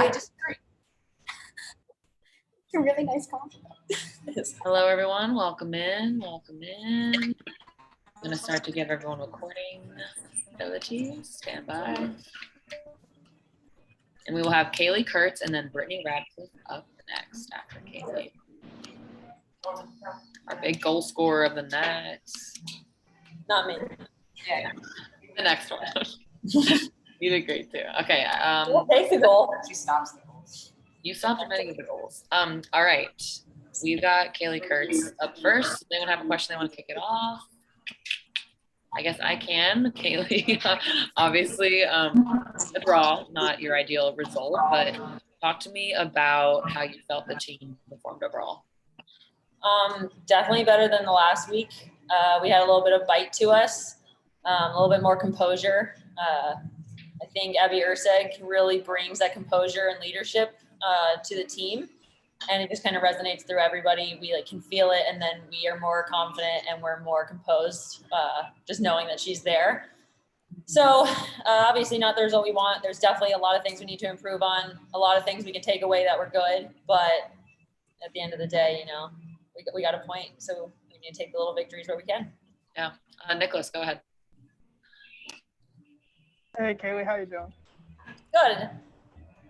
I disagree. It's a really nice compliment. Hello, everyone. Welcome in. Welcome in. I'm going to start to give everyone recording abilities. Stand by. And we will have Kaylee Kurtz and then Brittany Radcliffe up next after Kaylee. Our big goal scorer of the night. Not me. Yeah. The next one. You did great too. Okay. We'll take the goal. She stops the goals. You stopped many of the goals. All right. We've got Kaylee Kurtz up first. Does anyone have a question they want to kick it off? I guess I can. Kaylee, obviously, the draw, not your ideal result, but talk to me about how you felt the team performed overall. Definitely better than the last week. We had a little bit of bite to us, a little bit more composure. I think Abby Erceg really brings that composure and leadership to the team, and it just kind of resonates through everybody. We can feel it, and then we are more confident and we're more composed, just knowing that she's there. So obviously not there's what we want. There's definitely a lot of things we need to improve on, a lot of things we can take away that were good, but at the end of the day, we got a point, so we need to take the little victories where we can. Yeah. Nicholas, go ahead. Hey, Kaylee, how you doing? Good.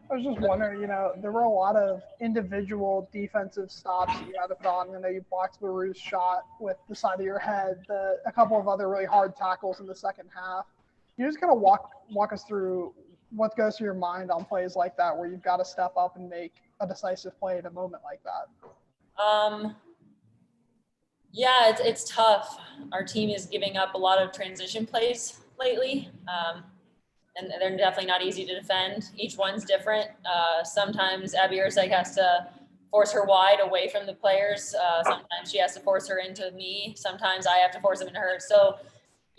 I was just wondering, there were a lot of individual defensive stops that you had to put on. I know you blocked LaRue's shot with the side of your head, a couple of other really hard tackles in the second half. Can you just kind of walk us through what goes through your mind on plays like that where you've got to step up and make a decisive play in a moment like that? Yeah, it's tough. Our team is giving up a lot of transition plays lately. And they're definitely not easy to defend. Each one's different. Sometimes Abby Erceg has to force her wide away from the players. Sometimes she has to force her into me. Sometimes I have to force them into her. So,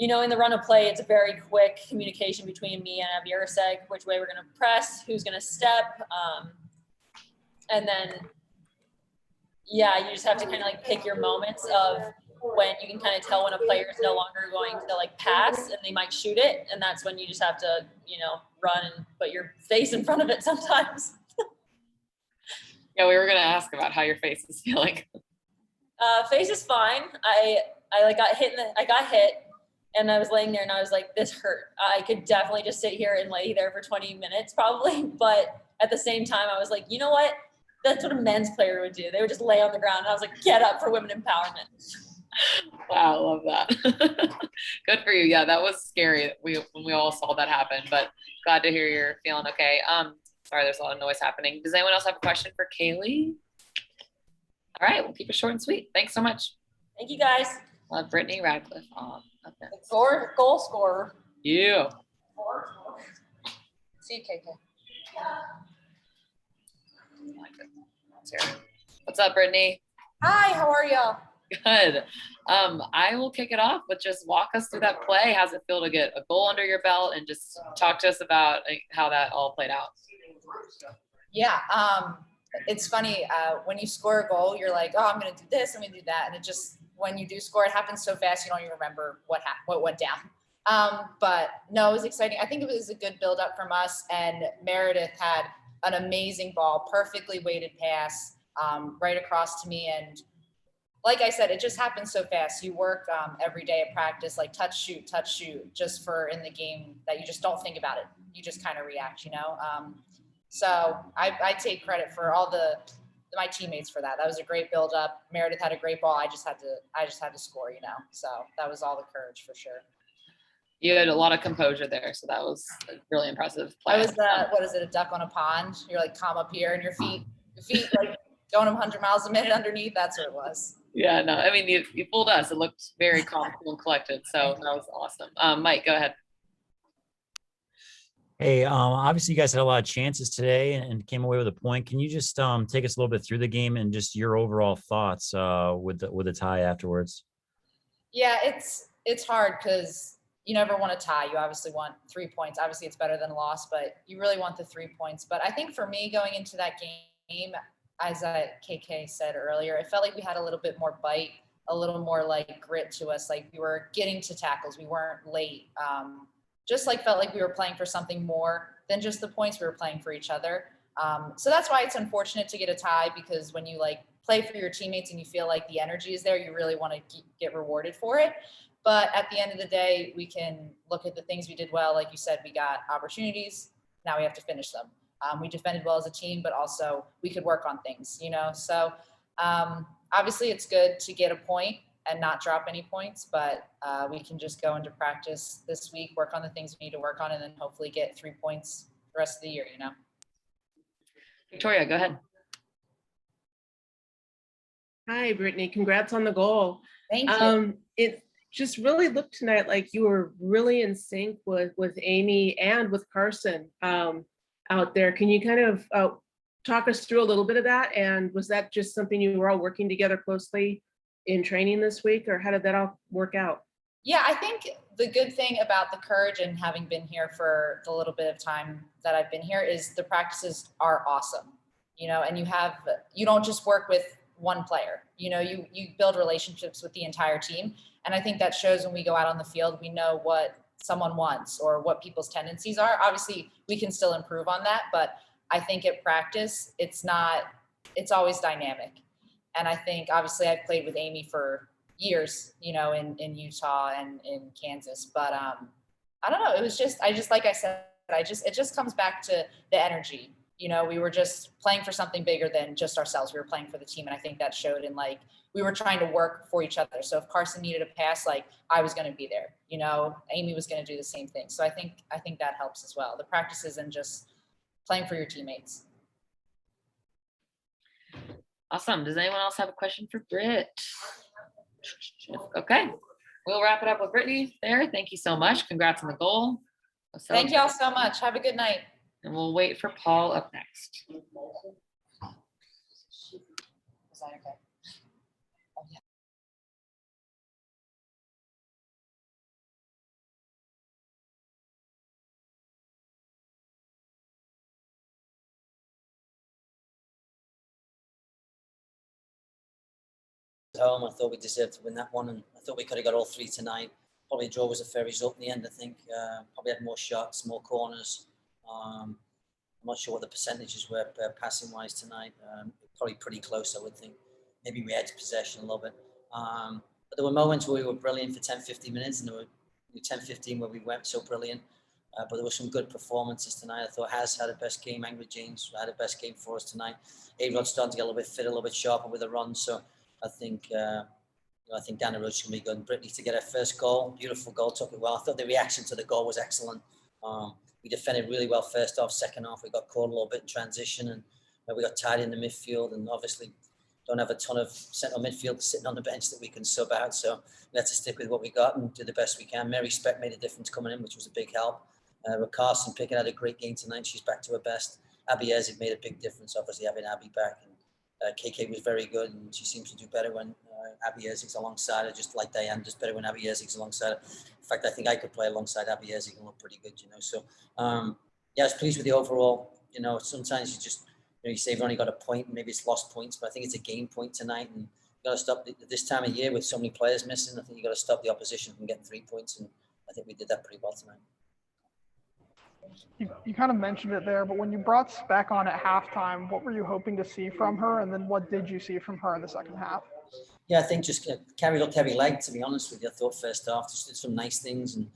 in the run of play, it's a very quick communication between me and Abby Erceg, which way we're going to press, who's going to step. And then, you just have to kind of pick your moments of when you can kind of tell when a player is no longer going to pass and they might shoot it. And that's when you just have to, run and put your face in front of it sometimes. Yeah, we were going to ask about how your face is feeling. Face is fine. I got hit I got hit and I was laying there and I was like, this hurt. I could definitely just sit here and lay there for 20 minutes probably. But at the same time, I was like, you know what? That's what a men's player would do. They would just lay on the ground. And I was like, get up for women empowerment. Wow, I love that. Good for you. Yeah, that was scary when we all saw that happen, but glad to hear you're feeling okay. Sorry, there's a lot of noise happening. Does anyone else have a question for Kaylee? All right, we'll keep it short and sweet. Thanks so much. Thank you, guys. Brittany Radcliffe. Okay. Goal scorer. You. See you, KK. What's up, Brittany? Hi, how are y'all? Good. I will kick it off, but just walk us through that play. How's it feel to get a goal under your belt, and just talk to us about how that all played out? Yeah, it's funny. When you score a goal, you're like, oh, I'm going to do this, I'm going to do that. And it just, when you do score, it happens so fast, you don't even remember what went down. But no, it was exciting. I think it was a good build up from us, and Meredith had an amazing ball, perfectly weighted pass right across to me. And like I said, it just happens so fast. You work every day at practice, touch, shoot, just for in the game that you just don't think about it. You just kind of react, So I take credit for all my teammates for that. That was a great build up. Meredith had a great ball. I just had to score, So that was all the courage for sure. You had a lot of composure there, so that was a really impressive play. I was what is it, a duck on a pond? You're calm up here, and your feet going 100 miles a minute underneath. That's what it was. Yeah, no, I mean, you fooled us. It looked very calm and collected, so that was awesome. Mike, go ahead. Hey, obviously you guys had a lot of chances today and came away with a point. Can you just take us a little bit through the game and just your overall thoughts with the tie afterwards? Yeah, it's hard because you never want a tie. You obviously want 3 points. Obviously, it's better than a loss, but you really want the 3 points. But I think for me, going into that game, as KK said earlier, it felt like we had a little bit more bite, a little more grit to us. We were getting to tackles. We weren't late. Just felt like we were playing for something more than just the points. We were playing for each other. So that's why it's unfortunate to get a tie, because when you like play for your teammates and you feel like the energy is there, you really want to get rewarded for it. But at the end of the day, we can look at the things we did well. Like you said, we got opportunities. Now we have to finish them. We defended well as a team, but also we could work on things, you know? So obviously it's good to get a point and not drop any points, but we can just go into practice this week, work on the things we need to work on, and then hopefully get 3 points the rest of the year, you know? Victoria, go ahead. Hi, Brittany. Congrats on the goal. Thank you. It just really looked tonight like you were really in sync with Amy and with Carson out there. Can you kind of talk us through a little bit of that? And was that just something you were all working together closely in training this week, or how did that all work out? Yeah, I think the good thing about the Courage and having been here for the little bit of time that I've been here is the practices are awesome, you know, and you don't just work with one player, you know, you build relationships with the entire team. And I think that shows when we go out on the field, we know what someone wants or what people's tendencies are. Obviously we can still improve on that, but I think at practice, it's always dynamic. And I think obviously I've played with Amy for years, you know, in Utah and in Kansas, but I don't know. It was just, like I said, it just comes back to the energy. You know, we were just playing for something bigger than just ourselves. We were playing for the team. And I think that showed in like, we were trying to work for each other. So if Carson needed a pass, like I was going to be there, you know, Amy was going to do the same thing. So I think that helps as well. The practices and just playing for your teammates. Awesome. Does anyone else have a question for Britt? Okay. We'll wrap it up with Brittany there. Thank you so much. Congrats on the goal. Thank you all so much. Have a good night. And we'll wait for Paul up next. Is that okay? Oh, yeah. Home, I thought we deserved to win that one, and I thought we could have got all three tonight. Probably a draw was a fair result in the end. I think probably had more shots, more corners. I'm not sure what the percentages were passing wise tonight. Probably pretty close, I would think. Maybe we had possession a little bit. But there were moments where we were brilliant for 10, 15 minutes, and there were 10, 15 where we weren't so brilliant. But there were some good performances tonight. I thought Has had a best game. Angry James had a best game for us tonight. A-Rod's starting to get a little bit fit, a little bit sharper with the run. So I think I think down the road's going to be good. And Brittany to get her first goal, beautiful goal, took it well. I thought the reaction to the goal was excellent. We defended really well first half, second half. We got caught a little bit in transition, and we got tied in the midfield, and obviously don't have a ton of central midfielders sitting on the bench that we can sub out. So we had to stick with what we got and do the best we can. Mary Speck made a difference coming in, which was a big help. With Carson Pickett had a great game tonight. She's back to her best. Abby Ezig made a big difference, obviously having Abby back. And KK was very good, and she seems to do better when Abby Ezig's alongside her, just like Diane does better when Abby Ezig's alongside her. In fact, I think I could play alongside Abby Ezig and look pretty good, you know. So, yeah, I was pleased with the overall. You know, sometimes you just, you say you've only got a point, maybe it's lost points, but I think it's a game point tonight, and you got to stop this time of year with so many players missing. I think you got to stop the opposition from getting 3 points, and I think we did that pretty well tonight. You kind of mentioned it there, but when you brought Speck on at halftime, what were you hoping to see from her? And then what did you see from her in the second half? Yeah, I think just Carrie looked heavy leg, to be honest with you. I thought first half just did some nice things, and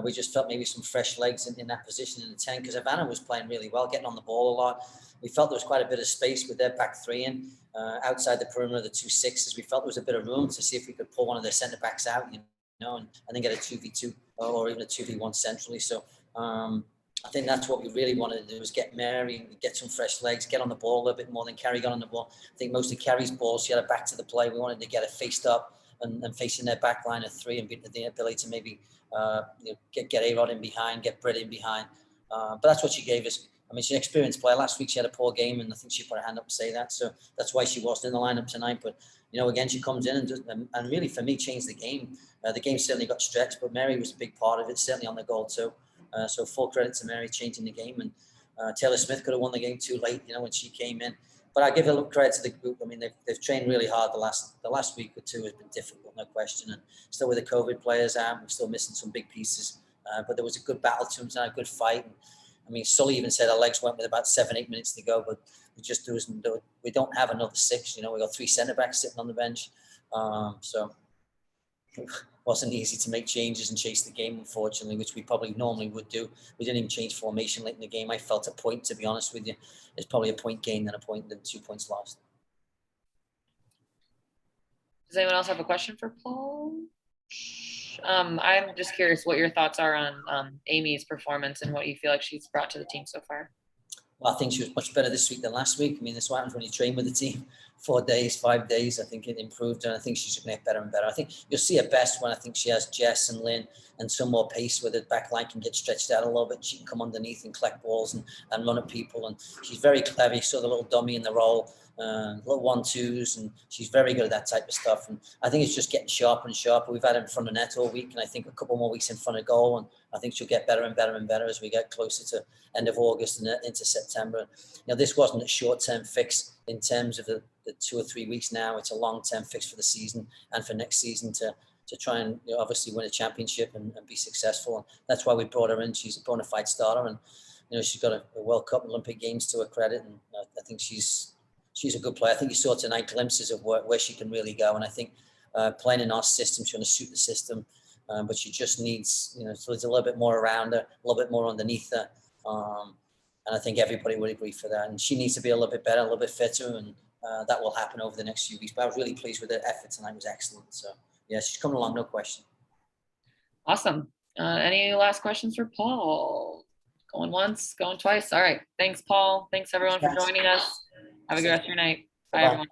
we just felt maybe some fresh legs in that position in the 10, because Ivana was playing really well, getting on the ball a lot. We felt there was quite a bit of space with their back three in, outside the perimeter of the 2 6s. We felt there was a bit of room to see if we could pull one of their centre backs out, you know, and then get a 2v2 or even a 2v1 centrally. So, I think that's what we really wanted to do, was get Mary, get some fresh legs, get on the ball a little bit more than Carrie got on the ball. I think most of Carrie's balls, she had her back to the play. We wanted to get her faced up and facing their back line of three, and the ability to maybe get A-Rod in behind, get Britt in behind. But that's what she gave us. I mean, she's an experienced player. Last week she had a poor game, and I think she put her hand up to say that. So that's why she wasn't in the lineup tonight. But, you know, again, she comes in and really, for me, changed the game. The game certainly got stretched, but Mary was a big part of it, certainly on the goal too. So full credit to Mary changing the game, and Taylor Smith could have won the game too late, you know, when she came in. But I give a little credit to the group. I mean, they've trained really hard. The last week or two has been difficult, no question. And still with the COVID players out, we're still missing some big pieces. But there was a good battle to them, a good fight. I mean, Sully even said our legs went with about 7-8 minutes to go, but we don't have another 6. You know, we got 3 centre backs sitting on the bench, so it wasn't easy to make changes and chase the game, unfortunately, which we probably normally would do. We didn't even change formation late in the game. I felt a point, to be honest with you. It's probably a point gained than 2 points lost. Does anyone else have a question for Paul? I'm just curious what your thoughts are on Amy's performance and what you feel like she's brought to the team so far. Well, I think she was much better this week than last week. I mean, that's what happens when you train with the team 4 days, 5 days. I think it improved, and I think she's going to get better and better. I think you'll see her best when I think she has Jess and Lynn and some more pace where the back line can get stretched out a little bit. She can come underneath and collect balls and run at people. And she's very clever. You saw the little dummy in the role, little 1-2s, and she's very good at that type of stuff. And I think it's just getting sharper and sharper. We've had her in front of net all week, and I think a couple more weeks in front of goal. And I think she'll get better and better and better as we get closer to end of August and into September. You know, this wasn't a short-term fix in terms of the 2 or 3 weeks now. It's a long-term fix for the season and for next season to try and, you know, obviously win a championship and be successful. And that's why we brought her in. She's a bona fide starter, and, you know, she's got a World Cup, Olympic Games to her credit. And I think she's a good player. I think you saw tonight glimpses of where she can really go. And I think playing in our system, she's going to suit the system. But she just needs, you know, so there's a little bit more around her, a little bit more underneath her. And I think everybody would agree for that. And she needs to be a little bit better, a little bit fitter, and that will happen over the next few weeks. But I was really pleased with her effort tonight. It was excellent. So, yeah, she's coming along, no question. Awesome. Any last questions for Paul? Going once, going twice. All right. Thanks, Paul. Thanks, everyone, for joining us. Have a good rest of your night. Bye, Bye-bye. everyone.